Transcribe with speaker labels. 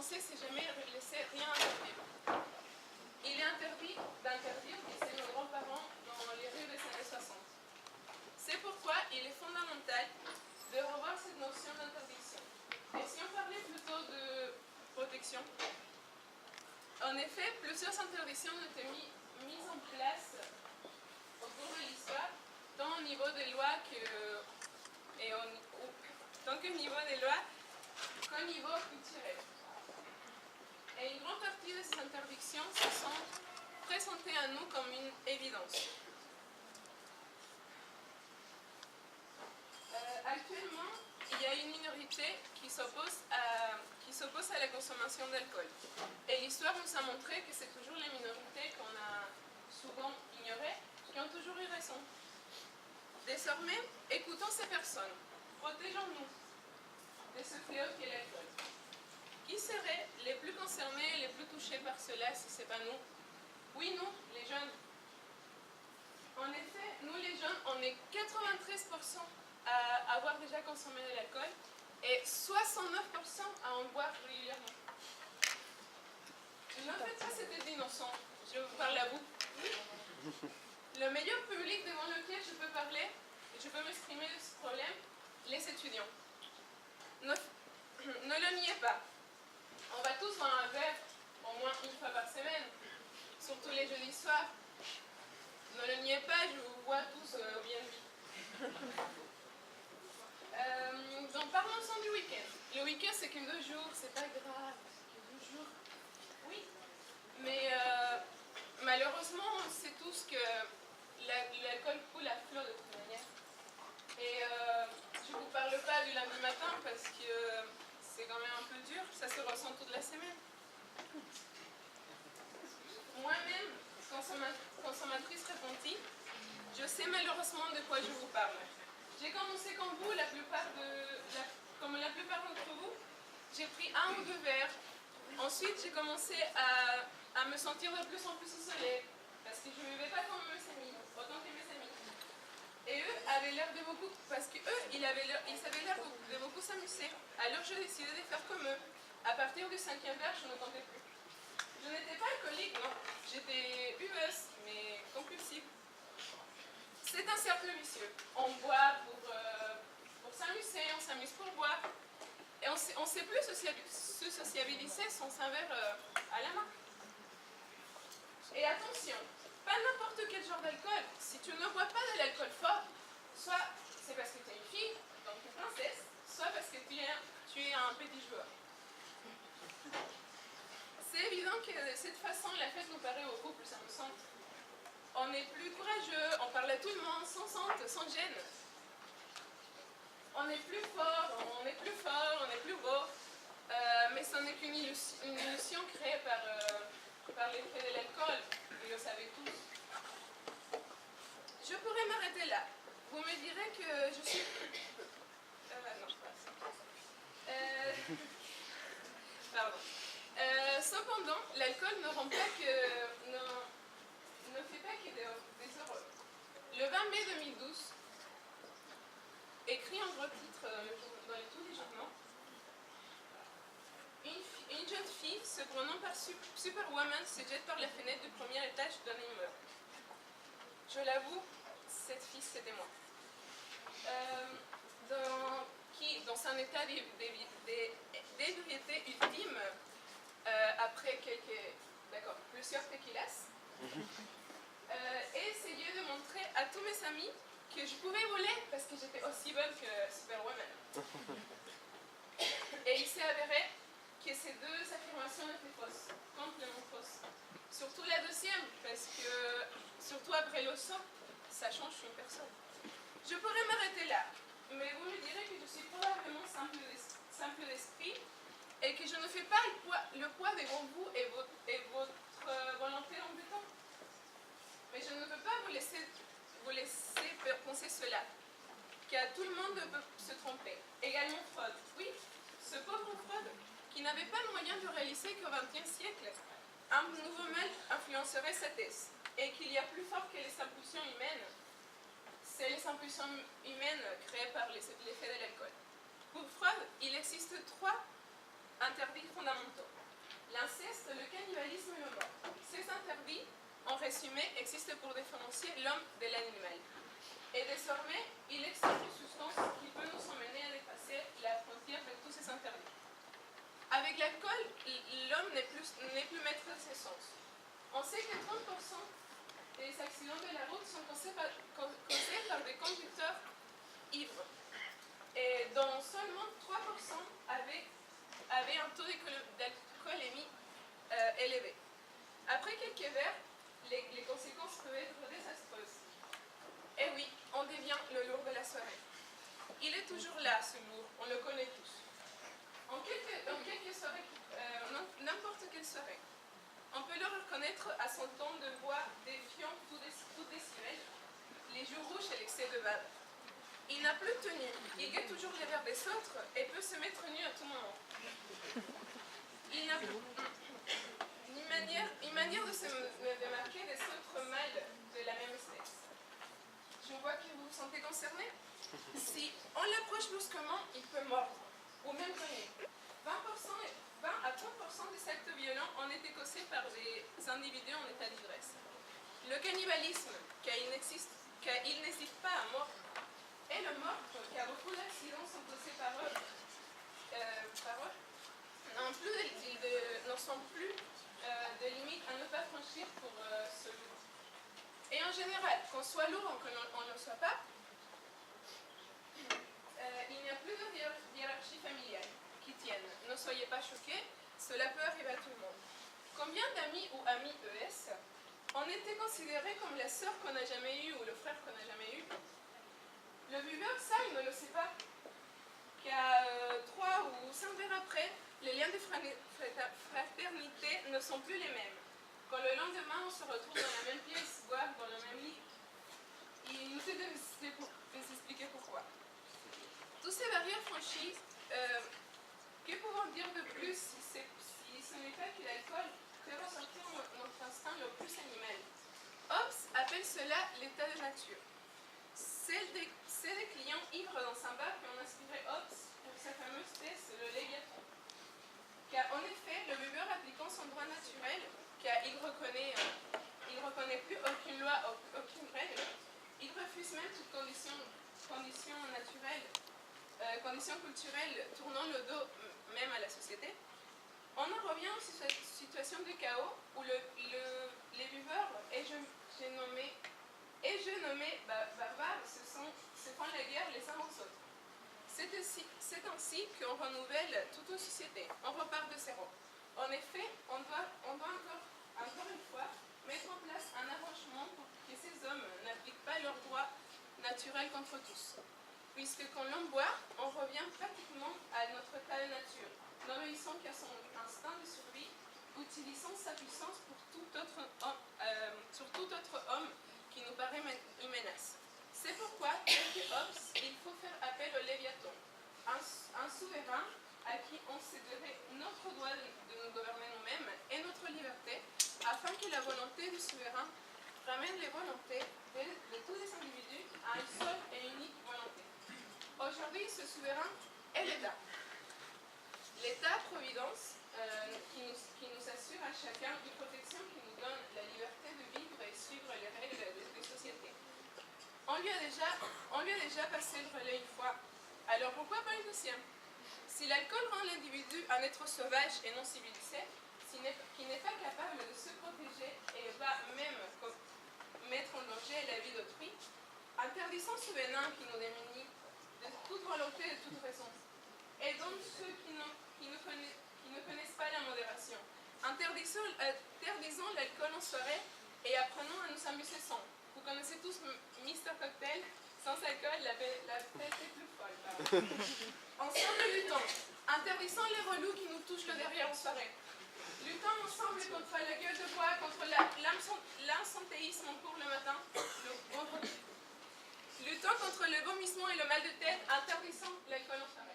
Speaker 1: censé se jamais laisser rien interdire. Il est interdit d'interdire, disaient nos grands-parents dans les rues des années 60. C'est pourquoi il est fondamental de revoir cette notion d'interdiction. Et si on parlait plutôt de protection, en effet, plusieurs interdictions ont été mises en place au cours de l'histoire, tant au niveau des lois qu'au niveau culturel. Et une grande partie de ces interdictions se sont présentées à nous comme une évidence. Actuellement, il y a une minorité qui s'oppose à la consommation d'alcool. Et l'histoire nous a montré que c'est toujours les minorités qu'on a souvent ignorées qui ont toujours eu raison. Désormais, écoutons ces personnes. Protégeons-nous de ce fléau qu'est l'alcool. Qui seraient les plus concernés, les plus touchés par cela si ce n'est pas nous? Oui, nous, les jeunes. En effet, nous les jeunes, on est 93% à avoir déjà consommé de l'alcool et 69% à en boire régulièrement. Ne faites pas cet innocent, je vous parle à vous. Le meilleur public devant lequel je peux parler, et je peux m'exprimer de ce problème, les étudiants. Ne le niez pas. On va tous boire un verre au moins une fois par semaine, surtout les jeudis soirs. Ne le niez pas, je vous vois tous au bien de vie. Donc parlons-en du week-end. Le week-end c'est que 2 jours, c'est pas grave, c'est que 2 jours. Oui, mais malheureusement on sait tous que l'alcool coule à flot de toute manière. Et je ne vous parle pas du lundi matin parce que c'est quand même un peu dur, ça se ressent toute la semaine. Moi-même, consommatrice repentie, je sais malheureusement de quoi je vous parle. J'ai commencé comme vous, comme la plupart d'entre vous, j'ai pris 1 ou 2 verres. Ensuite, j'ai commencé à me sentir de plus en plus isolée, parce que je ne buvais pas comme mes amis, autant que mes amis. Et eux avaient l'air de beaucoup, parce qu'eux, ils avaient l'air de beaucoup s'amuser. Alors j'ai décidé de faire comme eux. À partir du 5e verre, je ne comptais plus. Je n'étais pas alcoolique, non. J'étais buveuse, mais compulsive. C'est un cercle vicieux. On boit pour s'amuser, on s'amuse pour boire. Et on ne sait plus se sociabiliser sans un verre à la main. Et attention, pas n'importe quel genre d'alcool. Si tu ne bois pas de l'alcool fort, soit c'est parce que tu es une fille, donc une princesse, soit parce que tu es un petit joueur. C'est évident que de cette façon, la fête nous paraît beaucoup plus amusante. On est plus courageux, on parle à tout le monde sans honte, sans gêne. On est plus fort, on est plus beau. Mais ce n'est qu'une illusion créée par l'effet de l'alcool, vous le savez tous. Je pourrais m'arrêter là. Vous me direz que je suis... non, pas ça. Pardon. Cependant, l'alcool ne fait pas que des heureux. Le 20 mai 2012, écrit en gros titre dans tous les journaux, une jeune fille se prenant par Superwoman se jette par la fenêtre du premier étage d'un immeuble. Je l'avoue, cette fille c'était moi. Dans un état d'ébriété ultime, après plusieurs tequilas, et essayé de montrer à tous mes amis que je pouvais voler parce que j'étais aussi bonne que Superwoman. Et il s'est avéré que ces 2 affirmations étaient fausses, complètement fausses. Surtout la deuxième, parce que, surtout après le saut, ça change une personne. Je pourrais m'arrêter là, mais vous me direz que je suis probablement simple d'esprit et que je ne fais pas le poids devant vous et votre volonté en butant. Mais je ne peux pas vous laisser penser cela, car tout le monde peut se tromper. Également Freud. Oui, ce pauvre Freud, qui n'avait pas le moyen de réaliser qu'au XXe siècle, un nouveau mal influencerait sa thèse, et qu'il y a plus fort que les impulsions humaines. C'est les impulsions humaines créées par l'effet de l'alcool. Pour Freud, il existe 3 interdits fondamentaux. humain existe pour différencier l'homme de l'animal. Et désormais, il existe une substance qui peut nous emmener à dépasser la frontière de tous ces interdits. Avec l'alcool, l'homme n'est plus maître de ses sens. On sait que 30% des accidents de la route sont causés par des conducteurs ivres, et dont seulement 3% avaient un taux d'alcoolémie élevé. Après quelques verres, les conséquences peuvent être désastreuses. Et oui, on devient le lourd de la soirée. Il est toujours là, ce lourd, on le connaît tous. En quelques soirées, n'importe quelle soirée, on peut le reconnaître à son ton de voix défiant tout décibel, les joues rouges et l'excès de bave. Il n'a plus de tenue, il guette toujours les verres des autres et peut se mettre nu à tout moment. Il n'a une manière de se démarquer des autres mâles de la même espèce. Je vois que vous vous sentez concerné. Si on l'approche brusquement, il peut mordre ou même cogner. 20 à 30% des actes violents ont été causés par des individus en état d'ivresse. Le cannibalisme, car il n'hésite pas à mordre, et le meurtre, car beaucoup d'accidents sont causés par eux, n'en sont plus de limites à ne pas franchir pour ce lourd. Et en général, qu'on soit lourd ou qu'on ne le soit pas, il n'y a plus de hiérarchie familiale qui tienne. Ne soyez pas choqués, cela peut arriver à tout le monde. Combien d'amis ou amis ES ont été considérés comme la sœur qu'on n'a jamais eue ou le frère qu'on n'a jamais eu? Le buveur, ça, il ne le sait pas. Qu'à 3 ou 5 verres après, les liens de fraternité ne sont plus les mêmes. Quand le lendemain, on se retrouve dans la même pièce, voire dans le même lit, il nous est de vous expliquer pourquoi. Toutes ces barrières franchies, que pouvons dire de plus si ce n'est pas que l'alcool fait ressortir notre instinct le plus animal? Hobbes appelle cela l'état de nature. C'est des clients ivres dans un bar qui ont inspiré Hobbes pour sa fameuse thèse, le Léviathan. Car en effet, le buveur appliquant son droit naturel, car il reconnaît plus aucune loi, aucune règle, il refuse même toute condition naturelle, condition culturelle tournant le dos même à la société. On en revient aux situations de chaos où les buveurs, et je nommé barbares, se font la guerre les uns aux autres. C'est ainsi qu'on renouvelle toute une société. On repart de zéro. En effet, on doit encore une fois mettre en place un arrangement pour que ces hommes n'appliquent pas leurs droits naturels contre tous. Puisque quand l'on boit, on revient pratiquement à notre état de nature, n'obéissant qu'à son instinct de survie, utilisant sa puissance pour sur tout autre homme qui nous paraît une menace. C'est pourquoi, tel que Hobbes, il faut faire appel au Léviathan, un souverain à qui on céderait notre droit de nous gouverner nous-mêmes et notre liberté, afin que la volonté du souverain ramène les volontés de tous les individus à une seule et unique volonté. Aujourd'hui, ce souverain est l'État. L'État-providence qui nous assure à chacun une protection qui nous donne la liberté de vivre et suivre les règles de société. On lui a déjà passé le relais une fois, alors pourquoi pas une deuxième? Si l'alcool rend l'individu un être sauvage et non civilisé, qui n'est pas capable de se protéger et va même mettre en danger la vie d'autrui, interdisons ce venin qui nous démunit de toute volonté et de toute raison. Aidons ceux qui ne connaissent pas la modération. Interdisons l'alcool en soirée et apprenons à nous amuser sans. Vous connaissez tous Mr Cocktail, sans alcool, la fête est plus folle. Ensemble, luttons. Interdisons les relous qui nous touchent le derrière en soirée. Luttons ensemble contre la gueule de bois, contre l'absentéisme en cours le matin, le vendredi. Luttons contre le vomissement et le mal de tête, interdisons l'alcool en soirée.